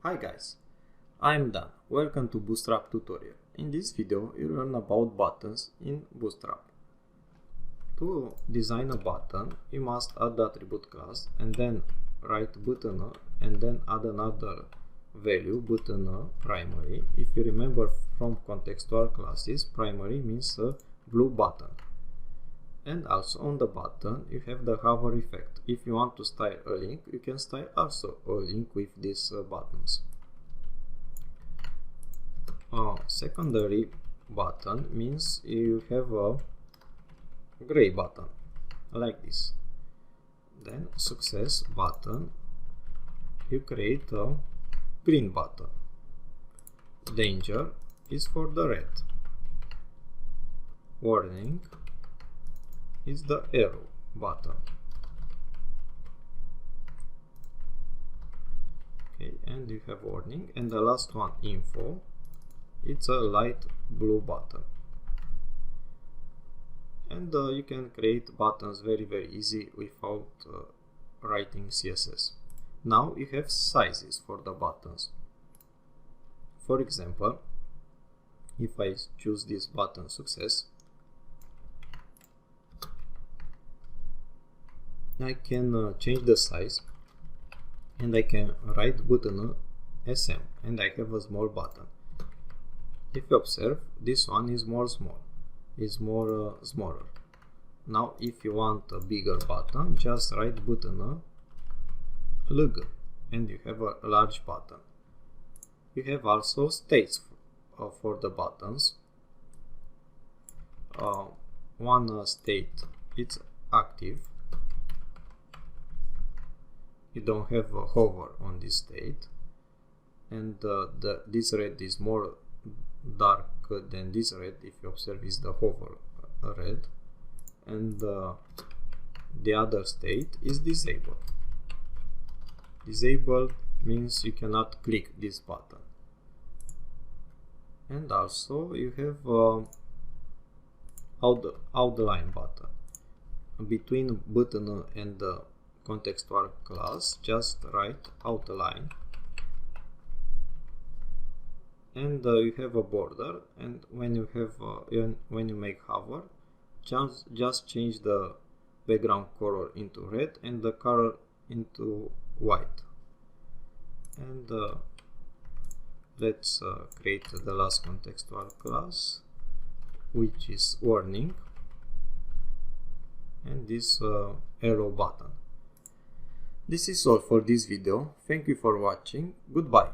Hi guys, I'm Dan. Welcome to Bootstrap tutorial. In this video, you'll learn about buttons in Bootstrap. To design a button, you must add the attribute class and then write button and then add another value, button primary. If you remember from contextual classes, primary means a blue button. And also on the button you have the hover effect. If you want to style a link, you can style also a link with these buttons. Secondary button means you have a gray button like this. Then success button, you create a green button. Danger is for the red. Warning is the arrow button. Okay, and you have warning, and the last one, info, it's a light blue button. And you can create buttons very easy without writing CSS. Now you have sizes for the buttons. For example, if I choose this button success, I can change the size and I can write button SM and I have a small button. If you observe, this one is more small, smaller. Now if you want a bigger button, just write button LG and you have a large button. You have also states for the buttons. One state it's active. You don't have a hover on this state, and this red is more dark than this red. If you observe, is the hover red, and the other state is disabled. Disabled means you cannot click this button. And also you have outline button. Between button and the contextual class, just write outline, and you have a border, and when you have when you make hover, just change the background color into red and the color into white. And let's create the last contextual class, which is warning, and this arrow button. This is all for this video. Thank you for watching. Goodbye.